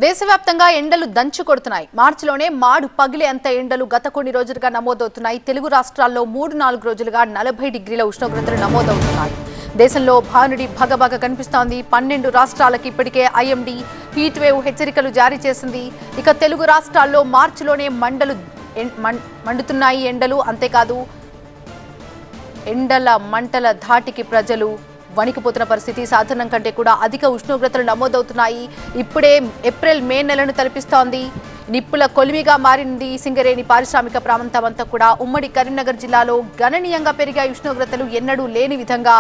దేశవ్యాప్తంగా ఎండలు దంచు కొడుతున్నాయి. మార్చిలోనే మాడు పగిలే అంత ఎండలు గత కొన్ని రోజులుగా నమోదవుతున్నాయి. తెలుగు రాష్ట్రాల్లో 3-4 రోజులుగా 40 డిగ్రీల ఉష్ణోగ్రతలు నమోదవుతున్నాయి. దేశంలో భానుడి భగభగ కనిపిస్తోంది. 12 రాష్ట్రాలకు ఇప్పటికే ఐఎండీ హీట్ వేవ్ హెచ్చరికలు జారీ చేసింది. ఇక తెలుగు రాష్ట్రాల్లో మార్చిలోనే మండుతున్నాయి ఎండలు. అంతేకాదు ఎండల మంటల ధాటికి ప్రజలు వణికిపోతున్న పరిస్థితి. సాధారణం కంటే కూడా అధిక ఉష్ణోగ్రతలు నమోదవుతున్నాయి. ఇప్పుడే ఏప్రిల్ మే నెలను తలపిస్తోంది. నిప్పుల కొలిమిగా మారింది సింగరేణి పారిశ్రామిక ప్రాంతమంతా కూడా. ఉమ్మడి కరీంనగర్ జిల్లాలో గణనీయంగా పెరిగాయి ఉష్ణోగ్రతలు. ఎన్నడూ లేని విధంగా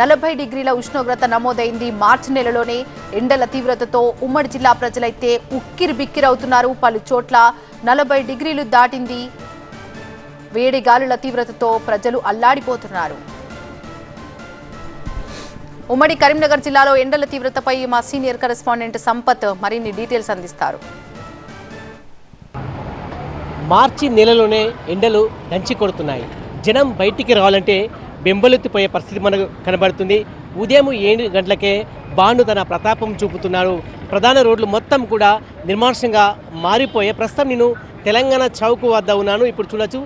40 డిగ్రీల ఉష్ణోగ్రత నమోదైంది. మార్చి నెలలోనే ఎండల తీవ్రతతో ఉమ్మడి జిల్లా ప్రజలైతే ఉక్కిరి బిక్కిరవుతున్నారు. పలు చోట్ల 40 డిగ్రీలు దాటింది. వేడి గాలుల తీవ్రతతో ప్రజలు అల్లాడిపోతున్నారు. ఉమ్మడి కరీంనగర్ జిల్లాలో ఎండల తీవ్రతపై మా సీనియర్ కరెస్పాండెంట్ సంపత్ మరిన్ని డీటెయిల్స్ అందిస్తారు. మార్చి నెలలోనే ఎండలు దంచి కొడుతున్నాయి. జనం బయటికి రావాలంటే బెంబలెత్తిపోయే పరిస్థితి మనకు కనబడుతుంది. ఉదయం 7 గంటలకే బాండు తన ప్రతాపం చూపుతున్నారు. ప్రధాన రోడ్లు మొత్తం కూడా నిర్మానుష్యంగా మారిపోయే. ప్రస్తుతం నేను తెలంగాణ చౌక్ వద్ద ఉన్నాను. ఇప్పుడు చూడొచ్చు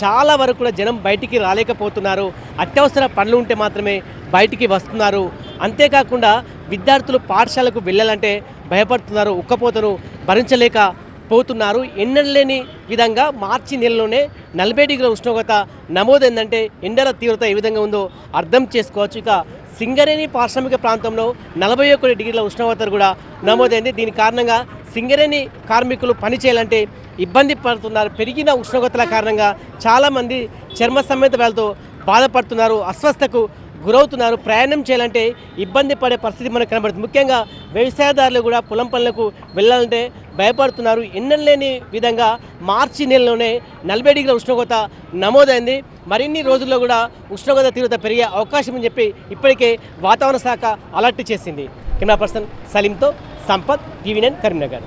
చాలా వరకు కూడా జనం బయటికి రాలేకపోతున్నారు. అత్యవసర పనులు ఉంటే మాత్రమే బయటికి వస్తున్నారు. అంతేకాకుండా విద్యార్థులు పాఠశాలకు వెళ్ళాలంటే భయపడుతున్నారు. ఉక్కపోతను భరించలేకపోతున్నారు. ఎన్నడలేని విధంగా మార్చి నెలలోనే 40 డిగ్రీల ఉష్ణోగ్రత నమోదైందంటే ఎండల తీవ్రత ఏ విధంగా ఉందో అర్థం చేసుకోవచ్చు. ఇక సింగరేణి పారిశ్రామిక ప్రాంతంలో 41 డిగ్రీల ఉష్ణోగ్రత కూడా నమోదైంది. దీని కారణంగా సింగరేణి కార్మికులు పని చేయాలంటే ఇబ్బంది పడుతున్నారు. పెరిగిన ఉష్ణోగ్రతల కారణంగా చాలామంది చర్మ సమేత వ్యాధులతో బాధపడుతున్నారు. అస్వస్థకు గురవుతున్నారు. ప్రయాణం చేయాలంటే ఇబ్బంది పడే పరిస్థితి మనకు కనబడుతుంది. ముఖ్యంగా వ్యవసాయదారులు కూడా పొలం పనులకు వెళ్ళాలంటే భయపడుతున్నారు. ఎన్నలేని విధంగా మార్చి నెలలోనే 40 డిగ్రీల ఉష్ణోగ్రత నమోదైంది. మరిన్ని రోజుల్లో కూడా ఉష్ణోగ్రత తీవ్రత పెరిగే అవకాశం అని చెప్పి ఇప్పటికే వాతావరణ శాఖ అలర్ట్ చేసింది. కెమెరా పర్సన్ సలీంతో సంపత్, టీవీ9 కరీంనగర్.